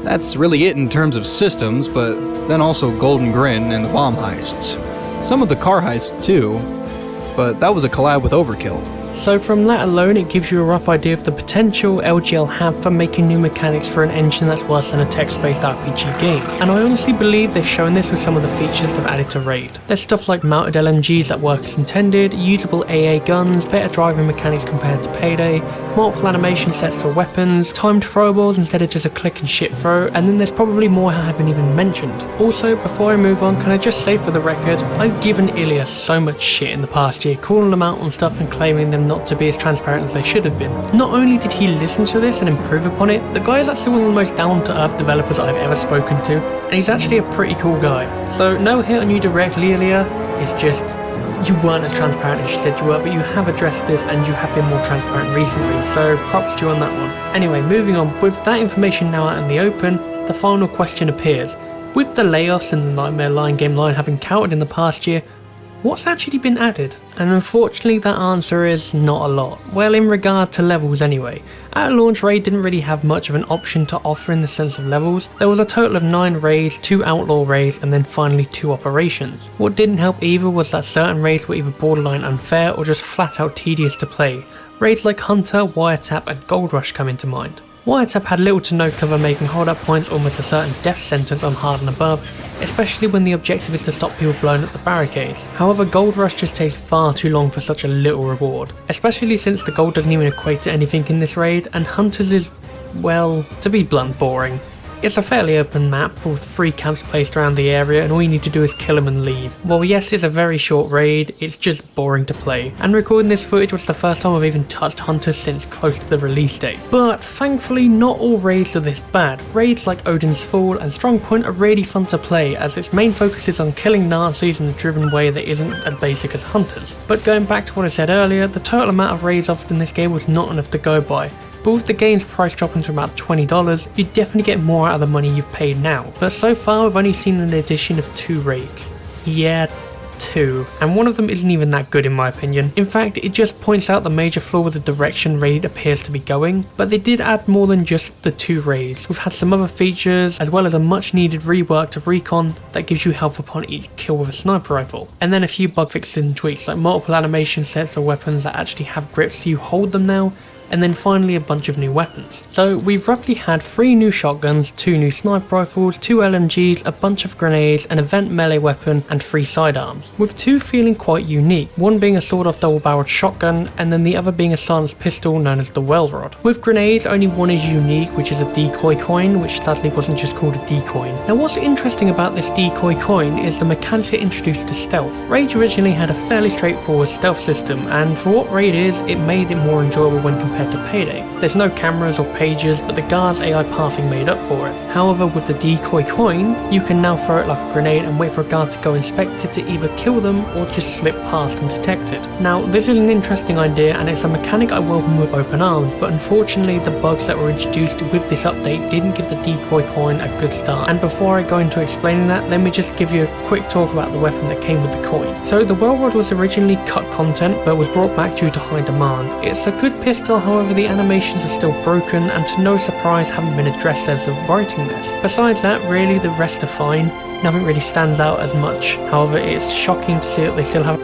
That's really it in terms of systems, but then also Golden Grin and the bomb heists. Some of the car heists too, but that was a collab with Overkill. So from that alone, it gives you a rough idea of the potential LGL have for making new mechanics for an engine that's worse than a text-based RPG game. And I honestly believe they've shown this with some of the features they've added to Raid. There's stuff like mounted LMGs that work as intended, usable AA guns, better driving mechanics compared to Payday, multiple animation sets for weapons, timed throwables instead of just a click and shit throw, and then there's probably more I haven't even mentioned. Also, before I move on, can I just say for the record, I've given Ilya so much shit in the past year, calling them out on stuff and claiming them not to be as transparent as they should have been. Not only did he listen to this and improve upon it, the guy is actually one of the most down-to-earth developers I've ever spoken to, and he's actually a pretty cool guy. So no hit on you directly, Ilya, it's just you weren't as transparent as you said you were, but you have addressed this and you have been more transparent recently, so props to you on that one. Anyway, moving on, with that information now out in the open, the final question appears. With the layoffs and the Nightmare line game line having counted in the past year, what's actually been added? And unfortunately that answer is not a lot. Well, in regard to levels anyway. At launch, Raid didn't really have much of an option to offer in the sense of levels. There was a total of 9 raids, 2 outlaw raids, and then finally 2 operations. What didn't help either was that certain raids were either borderline unfair or just flat out tedious to play. Raids like Hunter, Wiretap, and Gold Rush come into mind. Wiretap had little to no cover, making holdup points almost a certain death sentence on hard and above, especially when the objective is to stop people blowing up the barricades. However, Gold Rush just takes far too long for such a little reward, especially since the gold doesn't even equate to anything in this raid, and Hunters is, well, to be blunt, boring. It's a fairly open map with 3 camps placed around the area and all you need to do is kill them and leave. While yes, it's a very short raid, it's just boring to play. And recording this footage was the first time I've even touched Hunters since close to the release date. But thankfully not all raids are this bad. Raids like Odin's Fall and Strongpoint are really fun to play as its main focus is on killing Nazis in a driven way that isn't as basic as Hunters. But going back to what I said earlier, the total amount of raids offered in this game was not enough to go by. But with the game's price dropping to about $20, you definitely get more out of the money you've paid now. But so far I've only seen an addition of 2 raids. Yeah, 2. And one of them isn't even that good in my opinion. In fact, it just points out the major flaw with the direction Raid appears to be going. But they did add more than just the 2 raids. We've had some other features, as well as a much needed rework to Recon that gives you health upon each kill with a sniper rifle. And then a few bug fixes and tweaks like multiple animation sets or weapons that actually have grips so you hold them now. And then finally a bunch of new weapons. So we've roughly had 3 new shotguns, 2 new sniper rifles, 2 LMGs, a bunch of grenades, an event melee weapon, and 3 sidearms, with 2 feeling quite unique, one being a sawed-off double-barreled shotgun, and then the other being a silenced pistol known as the Well Rod. With grenades, only one is unique, which is a decoy coin, which sadly wasn't just called a decoy. Now what's interesting about this decoy coin is the mechanics it introduced to stealth. Raid originally had a fairly straightforward stealth system, and for what Raid is, it made it more enjoyable when compared to Payday. There's no cameras or pages, but the guard's AI pathing made up for it. However, with the decoy coin, you can now throw it like a grenade and wait for a guard to go inspect it to either kill them or just slip past undetected. Now, this is an interesting idea and it's a mechanic I welcome with open arms, but unfortunately the bugs that were introduced with this update didn't give the decoy coin a good start. And before I go into explaining that, let me just give you a quick talk about the weapon that came with the coin. So the Well Rod was originally cut content, but was brought back due to high demand. It's a good pistol, however the animations are still broken and to no surprise haven't been addressed as of writing this. Besides that, really the rest are fine, nothing really stands out as much. However, it's shocking to see that they still have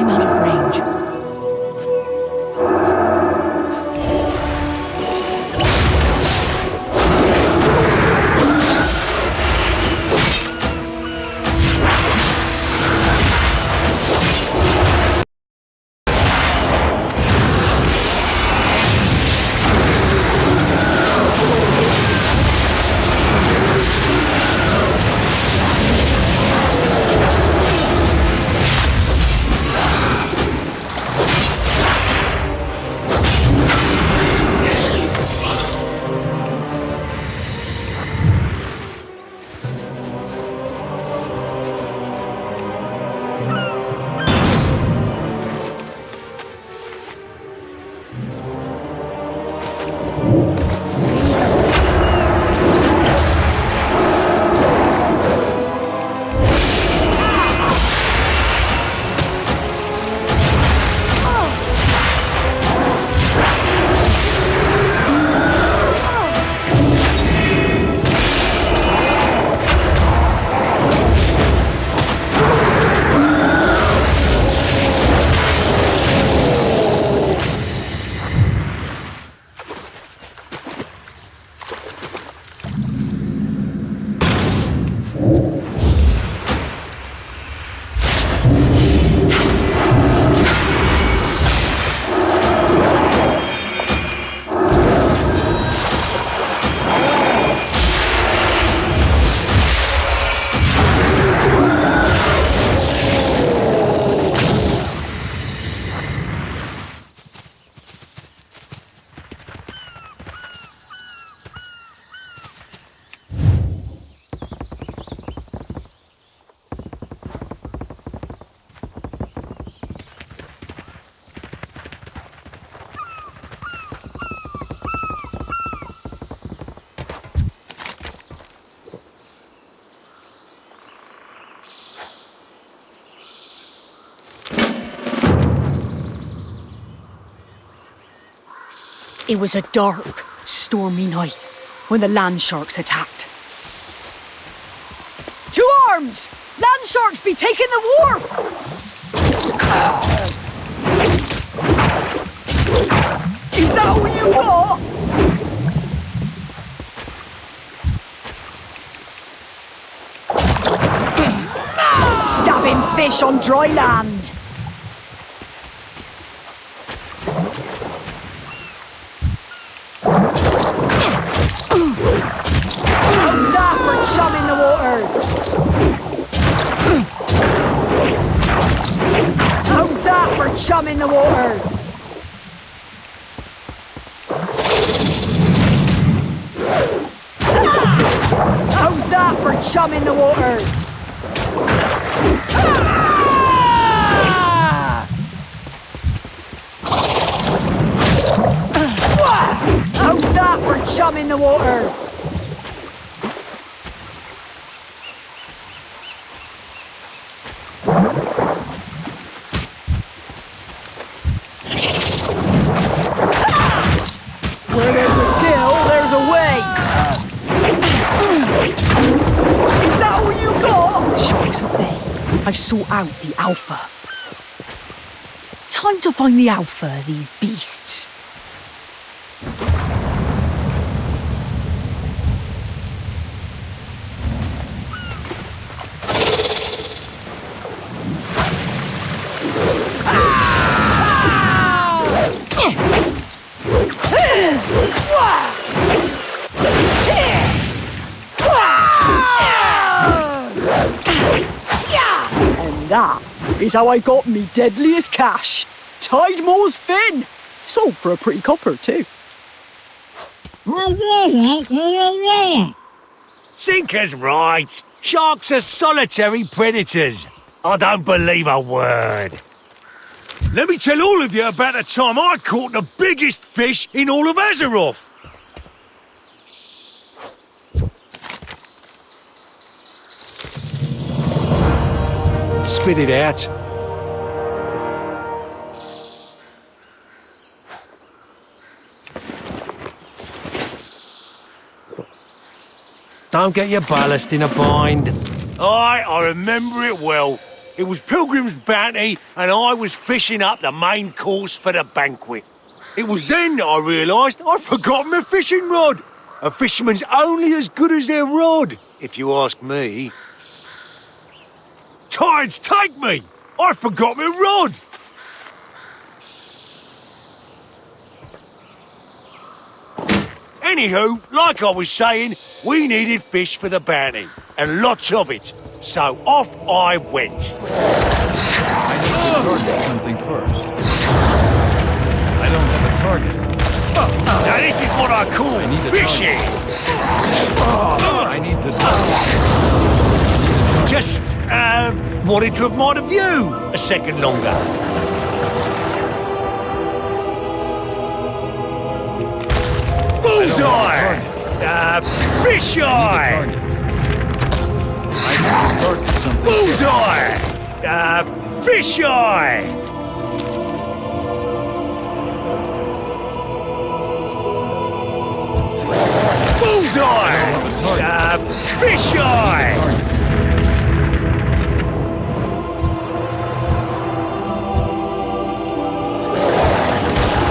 I'm out of range. It was a dark, stormy night when the land sharks attacked. To arms! Land sharks be taking the wharf! Is that all you got? Stabbing fish on dry land. How's that for chumming the waters? How's that for chumming the waters? How's that for chumming the waters? How's that for chumming the waters? Where there's a kill, there's a way. Is that all you got? The sharks up there. I sought out the alpha. Time to find the alpha of these beasts. And that is how I got me deadliest cash. Tidemore's fin. Sold for a pretty copper too. Sinker's right. Sharks are solitary predators. I don't believe a word. Let me tell all of you about the time I caught the biggest fish in all of Azeroth. Spit it out. Don't get your ballast in a bind. Aye, I remember it well. It was Pilgrim's Bounty, and I was fishing up the main course for the banquet. It was then that I realised I'd forgotten my fishing rod. A fisherman's only as good as their rod, if you ask me. Tides take me! I forgot my rod! Anywho, like I was saying, we needed fish for the bounty, and lots of it. So off I went. I need to target something first. I don't have a target. Now this is what I call fishing. I need to target. Just, wanted to admire the view a second longer. Bullseye! Fish eye! I need to target something. Bullseye! Fish eye! Bullseye! Fish eye!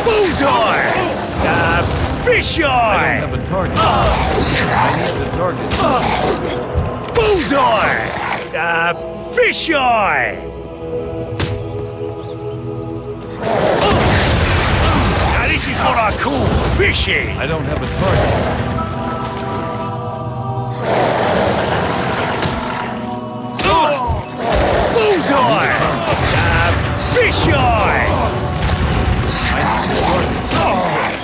Bullseye! Fish I eye! don't have a target. I need to target something. Bullseye! Fish eye! Now this is what I call fishing. I don't have a target. Bullseye! Fish eye! I need to target something.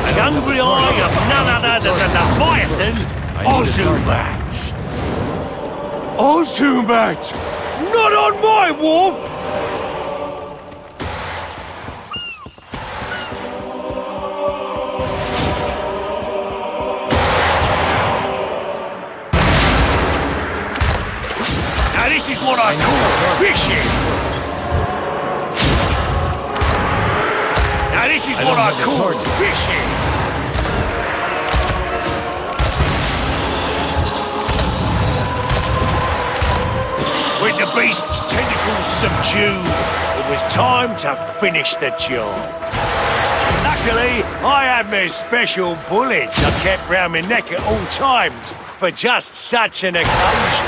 An hungry eye of none other than the Leviathan, Ozumat! Ozumat! Not on my wharf! Now this is what I call fishing! Now this is what I call fishing! When the beast's tentacles subdued, it was time to finish the job. Luckily, I had my special bullets I kept round my neck at all times for just such an occasion.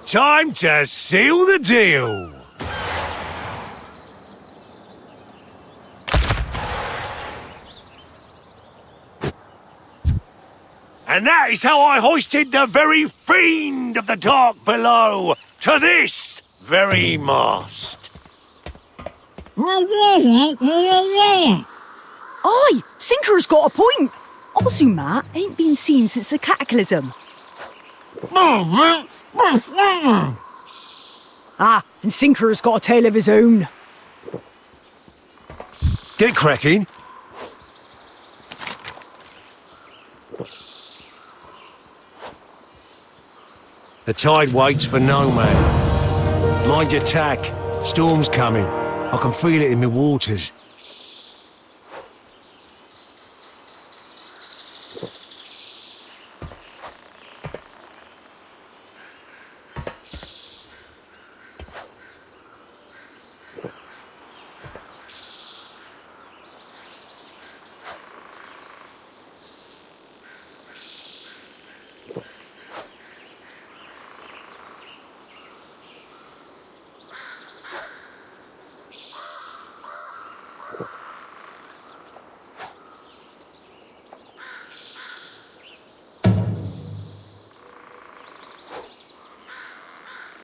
Time to seal the deal. And that is how I hoisted the very fiend of the dark below to this very mast. Aye, Sinker's got a point. Ozumat ain't been seen since the cataclysm. Ah, and Sinker's got a tale of his own. Get cracking. The tide waits for no man. Mind your tack. Storm's coming. I can feel it in the waters.